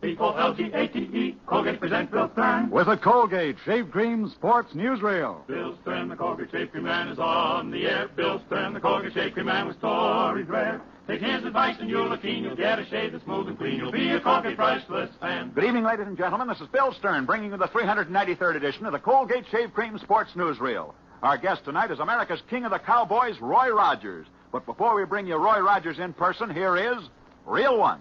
C-O-L-G-A-T-E, Colgate presents Bill Stern. With a Colgate Shave Cream Sports Newsreel. Bill Stern, the Colgate Shave Cream Man, is on the air. Bill Stern, the Colgate Shave Cream Man, with stories rare. Take his advice and you'll look keen. You'll get a shave that's smooth and clean. You'll be a Colgate brushless fan. Good evening, ladies and gentlemen. This is Bill Stern bringing you the 393rd edition of the Colgate Shave Cream Sports Newsreel. Our guest tonight is America's King of the Cowboys, Roy Rogers. But before we bring you Roy Rogers in person, here is Real One.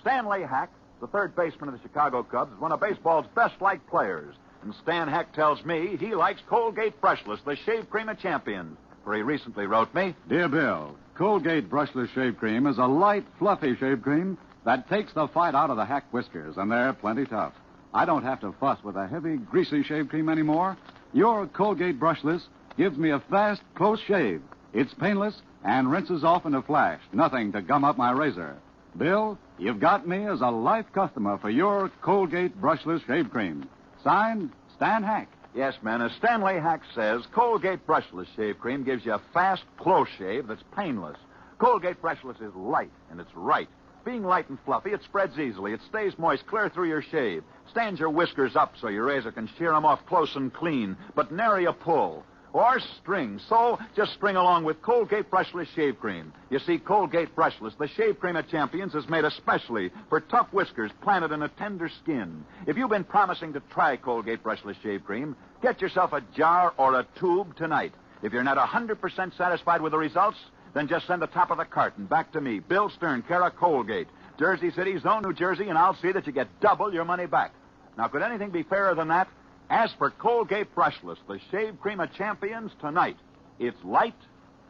Stanley Hack, the third baseman of the Chicago Cubs, is one of baseball's best-liked players. And Stan Hack tells me he likes Colgate Brushless, the shave cream of champions. For he recently wrote me, Dear Bill, Colgate Brushless Shave Cream is a light, fluffy shave cream that takes the fight out of the hack whiskers, and they're plenty tough. I don't have to fuss with a heavy, greasy shave cream anymore. Your Colgate Brushless gives me a fast, close shave. It's painless and rinses off in a flash. Nothing to gum up my razor. Bill, you've got me as a life customer for your Colgate Brushless Shave Cream. Signed, Stan Hack. yes, man, as Stanley Hack says, Colgate Brushless Shave Cream gives you a fast, close shave that's painless. Colgate Brushless is light, and it's right. Being light and fluffy, it spreads easily. It stays moist clear through your shave. Stands your whiskers up so your razor can shear them off close and clean, but nary a pull. Or string. So just string along with Colgate Brushless Shave Cream. You see, Colgate Brushless, the shave cream of champions, is made especially for tough whiskers planted in a tender skin. If you've been promising to try Colgate Brushless Shave Cream, get yourself a jar or a tube tonight. If you're not 100% satisfied with the results, then just send the top of the carton back to me, Bill Stern, care of Colgate, Jersey City, Zone, New Jersey, and I'll see that you get double your money back. Now, could anything be fairer than that? As for Colgate Brushless, the shave cream of champions, tonight, it's light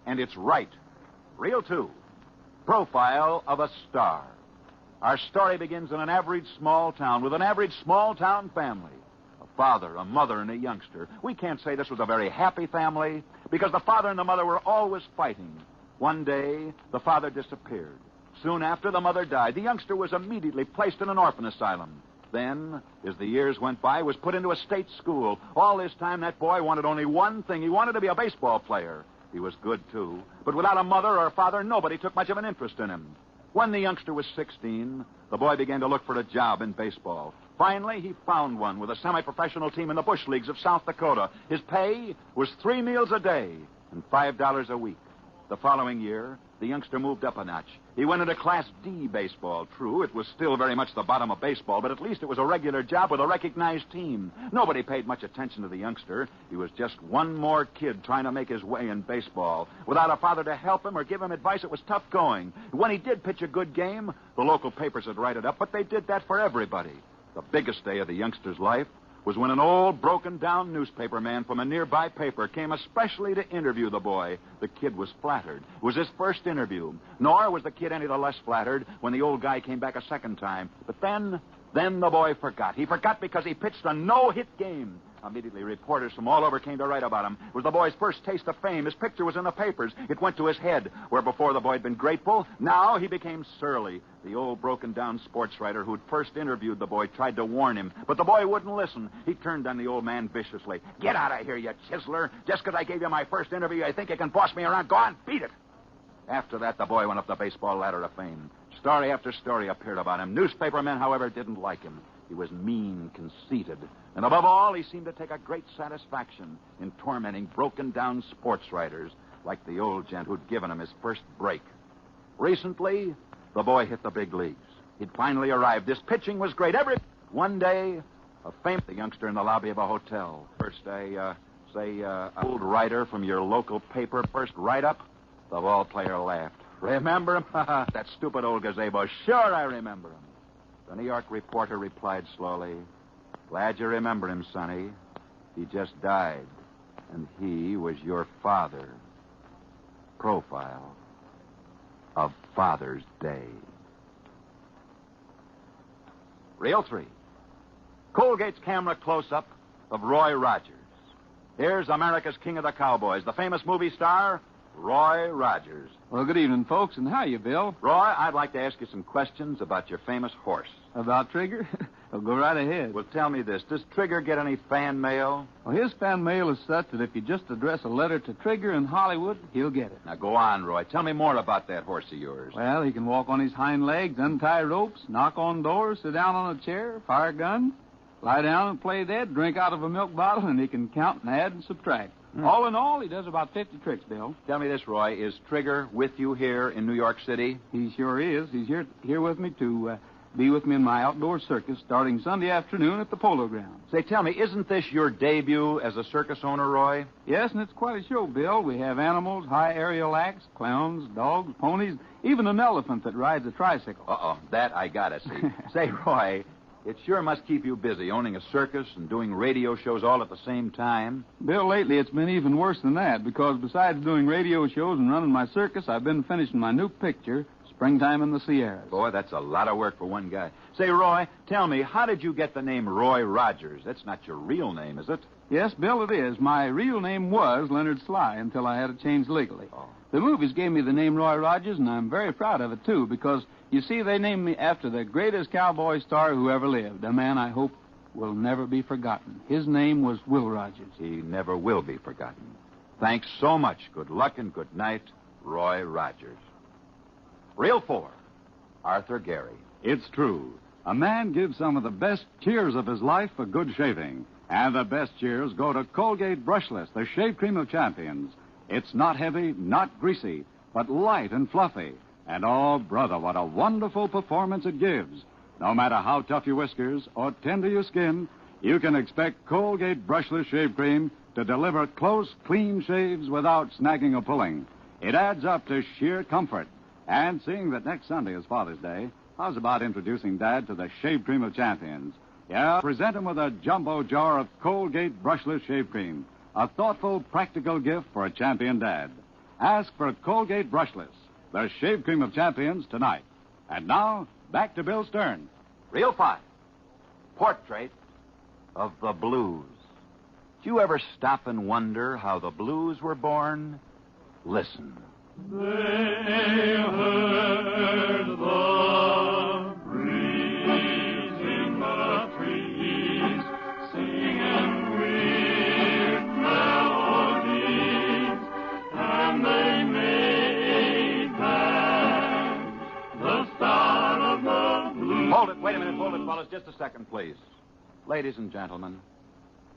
and it's right. Reel 2, Profile of a Star. Our story begins in an average small town with an average small town family. A father, a mother, and a youngster. We can't say this was a very happy family because the father and the mother were always fighting. One day, the father disappeared. Soon after, the mother died. The youngster was immediately placed in an orphan asylum. Then, as the years went by, was put into a state school. All this time, that boy wanted only one thing. He wanted to be a baseball player. He was good, too. But without a mother or a father, nobody took much of an interest in him. When the youngster was 16, the boy began to look for a job in baseball. Finally, he found one with a semi-professional team in the Bush Leagues of South Dakota. His pay was 3 meals a day and $5 a week. The following year, the youngster moved up a notch. He went into Class D baseball. True, it was still very much the bottom of baseball, but at least it was a regular job with a recognized team. Nobody paid much attention to the youngster. He was just one more kid trying to make his way in baseball. Without a father to help him or give him advice, it was tough going. When he did pitch a good game, the local papers would write it up, but they did that for everybody. The biggest day of the youngster's life was when an old, broken-down newspaper man from a nearby paper came especially to interview the boy. The kid was flattered. It was his first interview. Nor was the kid any the less flattered when the old guy came back a second time. But then the boy forgot. He forgot because he pitched a no-hit game. Immediately, reporters from all over came to write about him. It was the boy's first taste of fame. His picture was in the papers. It went to his head, where before the boy had been grateful, now he became surly. The old broken-down sports writer who'd first interviewed the boy tried to warn him, but the boy wouldn't listen. He turned on the old man viciously. Get out of here, you chiseler. Just because I gave you my first interview, you think you can boss me around? Go on, beat it. After that, the boy went up the baseball ladder of fame. Story after story appeared about him. Newspapermen, however, didn't like him. He was mean, conceited. And above all, he seemed to take a great satisfaction in tormenting broken-down sports writers like the old gent who'd given him his first break. Recently, the boy hit the big leagues. He'd finally arrived. His pitching was great. One day, a famous youngster in the lobby of a hotel. First, an old writer from your local paper, first write-up. The ball player laughed. Remember him? That stupid old gazebo. Sure, I remember him. The New York reporter replied slowly, Glad you remember him, Sonny. He just died, and he was your father. Profile of Father's Day. Reel 3, Colgate's camera close-up of Roy Rogers. Here's America's King of the Cowboys, the famous movie star, Roy Rogers. Well, good evening, folks, and how you, Bill? Roy, I'd like to ask you some questions about your famous horse. About Trigger? So go right ahead. Well, tell me this. Does Trigger get any fan mail? Well, his fan mail is such that if you just address a letter to Trigger in Hollywood, he'll get it. Now, go on, Roy. Tell me more about that horse of yours. Well, he can walk on his hind legs, untie ropes, knock on doors, sit down on a chair, fire a gun, lie down and play dead, drink out of a milk bottle, and he can count and add and subtract. All in all, he does about 50 tricks, Bill. Tell me this, Roy. Is Trigger with you here in New York City? He sure is. He's here with me to be with me in my outdoor circus starting Sunday afternoon at the Polo Grounds. Say, tell me, isn't this your debut as a circus owner, Roy? Yes, and it's quite a show, Bill. We have animals, high aerial acts, clowns, dogs, ponies, even an elephant that rides a tricycle. Uh-oh, that I gotta see. Say, Roy, it sure must keep you busy owning a circus and doing radio shows all at the same time. Bill, lately it's been even worse than that, because besides doing radio shows and running my circus, I've been finishing my new picture, Springtime in the Sierras. Boy, that's a lot of work for one guy. Say, Roy, tell me, how did you get the name Roy Rogers? That's not your real name, is it? Yes, Bill, it is. My real name was Leonard Sly until I had it changed legally. Oh. The movies gave me the name Roy Rogers, and I'm very proud of it, too, because, you see, they named me after the greatest cowboy star who ever lived, a man I hope will never be forgotten. His name was Will Rogers. He never will be forgotten. Thanks so much. Good luck and good night, Roy Rogers. Reel 4, Arthur Gary. It's true. A man gives some of the best cheers of his life for good shaving. And the best cheers go to Colgate Brushless, the shave cream of champions. It's not heavy, not greasy, but light and fluffy. And oh, brother, what a wonderful performance it gives. No matter how tough your whiskers or tender your skin, you can expect Colgate Brushless Shave Cream to deliver close, clean shaves without snagging or pulling. It adds up to sheer comfort. And seeing that next Sunday is Father's Day, how's about introducing Dad to the Shave Cream of Champions? Yeah, present him with a jumbo jar of Colgate Brushless Shave Cream. A thoughtful, practical gift for a champion dad. Ask for Colgate Brushless, the Shave Cream of Champions, tonight. And now, back to Bill Stern. Reel 5, Portrait of the Blues. Do you ever stop and wonder how the blues were born? Listen. They heard the breeze in the trees, singing weird melodies, and they made that the start of the blues. Hold it. Wait a minute. Hold it, fellas. Just a second, please. Ladies and gentlemen,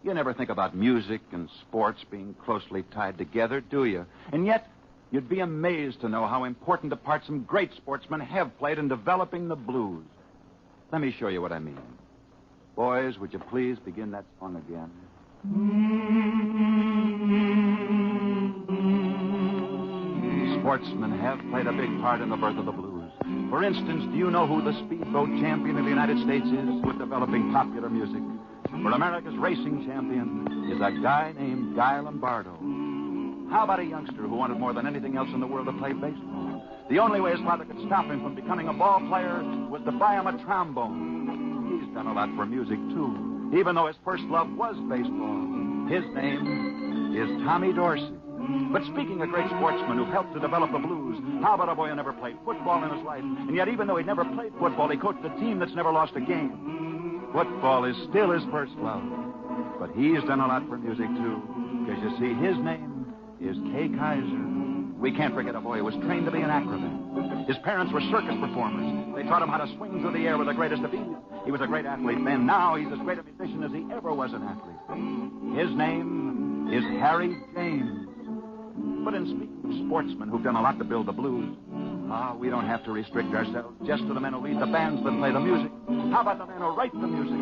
you never think about music and sports being closely tied together, do you? And yet, you'd be amazed to know how important a part some great sportsmen have played in developing the blues. Let me show you what I mean. Boys, would you please begin that song again? Sportsmen have played a big part in the birth of the blues. For instance, do you know who the speedboat champion of the United States is with developing popular music? For America's racing champion is a guy named Guy Lombardo. How about a youngster who wanted more than anything else in the world to play baseball? The only way his father could stop him from becoming a ball player was to buy him a trombone. He's done a lot for music, too, even though his first love was baseball. His name is Tommy Dorsey. But speaking of great sportsmen who've helped to develop the blues, how about a boy who never played football in his life, and yet even though he'd never played football, he coached a team that's never lost a game? Football is still his first love. But he's done a lot for music, too, because you see, his name is Kay Kaiser. We can't forget a boy who was trained to be an acrobat. His parents were circus performers. They taught him how to swing through the air with the greatest of ease. He was a great athlete then. Now he's as great a musician as he ever was an athlete. His name is Harry James. But in speaking of sportsmen who've done a lot to build the blues, we don't have to restrict ourselves just to the men who lead the bands that play the music. How about the men who write the music?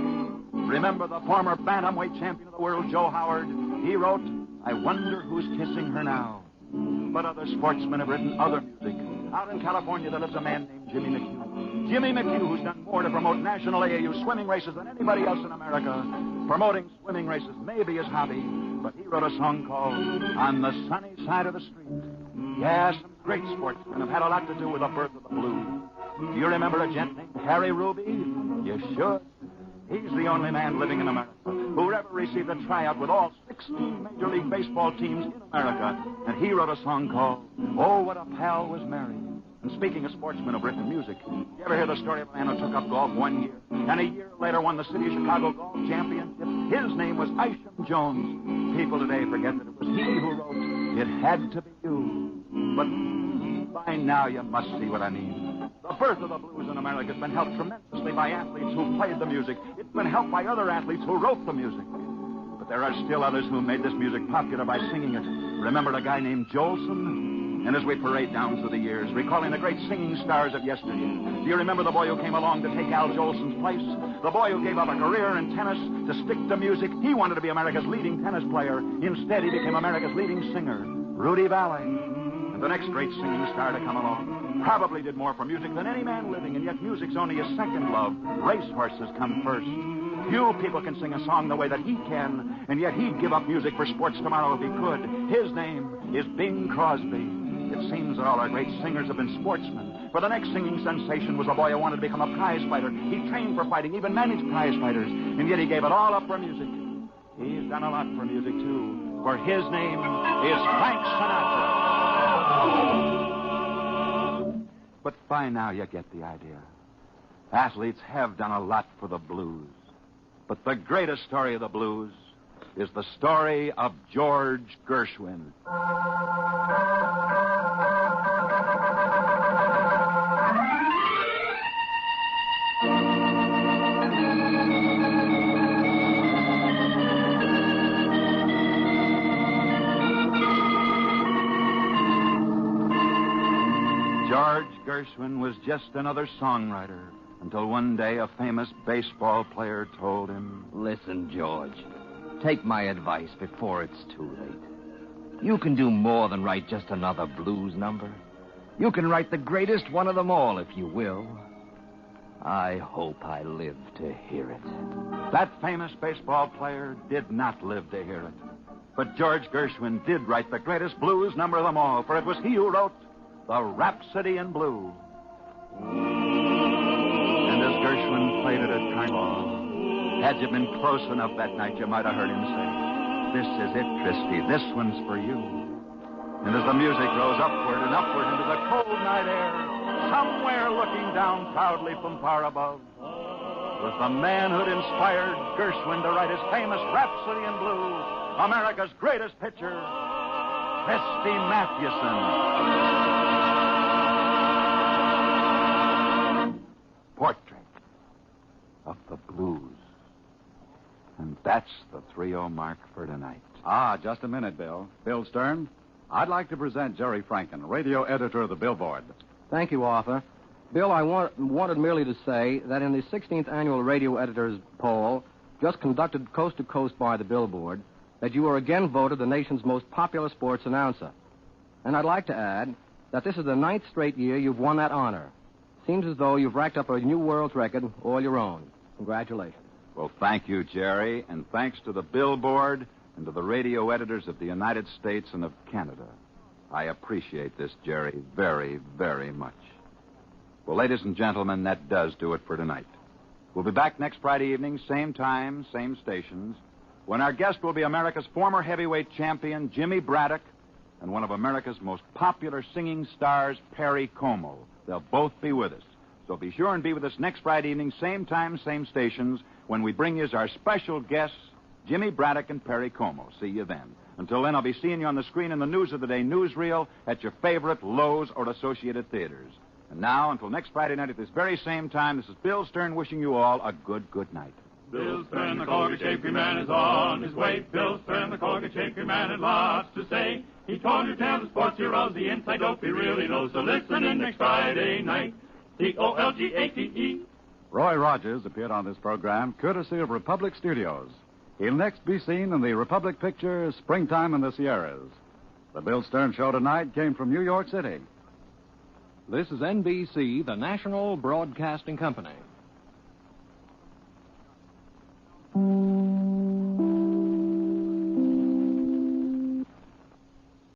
Remember the former bantamweight champion of the world, Joe Howard? He wrote, "I wonder who's kissing her now." But other sportsmen have written other music. Out in California, there lives a man named Jimmy McHugh. Jimmy McHugh, who's done more to promote national AAU swimming races than anybody else in America. Promoting swimming races may be his hobby, but he wrote a song called "On the Sunny Side of the Street." Yeah, some great sportsmen have had a lot to do with the birth of the blues. Do you remember a gent named Harry Ruby? You should. He's the only man living in America who ever received a tryout with all 16 Major League Baseball teams in America. And he wrote a song called "Oh, What a Pal Was Mary." And speaking of sportsmen who've written music, you ever hear the story of a man who took up golf 1 year and a year later won the City of Chicago Golf Championship? His name was Isham Jones. People today forget that it was he who wrote, "It Had to Be You." But by now you must see what I mean. The birth of the blues in America has been helped tremendously by athletes who played the music. It's been helped by other athletes who wrote the music. But there are still others who made this music popular by singing it. Remember a guy named Jolson? And as we parade down through the years, recalling the great singing stars of yesterday, do you remember the boy who came along to take Al Jolson's place? The boy who gave up a career in tennis to stick to music? He wanted to be America's leading tennis player. Instead, he became America's leading singer, Rudy Vallee. And the next great singing star to come along probably did more for music than any man living, and yet music's only his second love. Racehorses come first. Few people can sing a song the way that he can, and yet he'd give up music for sports tomorrow if he could. His name is Bing Crosby. It seems that all our great singers have been sportsmen. For the next singing sensation was a boy who wanted to become a prize fighter. He trained for fighting, even managed prize fighters, and yet he gave it all up for music. He's done a lot for music, too, for his name is Frank Sinatra. But by now you get the idea. Athletes have done a lot for the blues. But the greatest story of the blues is the story of George Gershwin. George Gershwin was just another songwriter until one day a famous baseball player told him, "Listen, George, take my advice before it's too late. You can do more than write just another blues number. You can write the greatest one of them all if you will. I hope I live to hear it." That famous baseball player did not live to hear it. But George Gershwin did write the greatest blues number of them all, for it was he who wrote the Rhapsody in Blue. And as Gershwin played it at Carnival, had you been close enough that night, you might have heard him say, "This is it, Christy. This one's for you." And as the music rose upward and upward into the cold night air, somewhere looking down proudly from far above was the man who'd inspired Gershwin to write his famous Rhapsody in Blue, America's greatest pitcher, Christy Mathewson. Portrait of the blues. And that's the 3-0 mark for tonight. Just a minute, Bill. Bill Stern, I'd like to present Jerry Franken, radio editor of the Billboard. Thank you, Arthur. Bill, I wanted merely to say that in the 16th annual radio editors poll, just conducted coast to coast by the Billboard, that you were again voted the nation's most popular sports announcer. And I'd like to add that this is the 9th straight year you've won that honor. Seems as though you've racked up a new world's record all your own. Congratulations. Well, thank you, Jerry, and thanks to the Billboard and to the radio editors of the United States and of Canada. I appreciate this, Jerry, very, very much. Well, ladies and gentlemen, that does do it for tonight. We'll be back next Friday evening, same time, same stations, when our guest will be America's former heavyweight champion, Jimmy Braddock, and one of America's most popular singing stars, Perry Como. They'll both be with us. So be sure and be with us next Friday evening, same time, same stations, when we bring you as our special guests, Jimmy Braddock and Perry Como. See you then. Until then, I'll be seeing you on the screen in the News of the Day newsreel at your favorite Lowe's or Associated Theaters. And now, until next Friday night at this very same time, this is Bill Stern wishing you all a good night. Bill Stern, the Colgate man, is on his way. Bill Stern, the Colgate man, had lots to say. He told you tell the sports heroes the inside dope he really knows. So listen in next Friday night. Colgate. Roy Rogers appeared on this program courtesy of Republic Studios. He'll next be seen in the Republic picture Springtime in the Sierras. The Bill Stern Show tonight came from New York City. This is NBC, the National Broadcasting Company.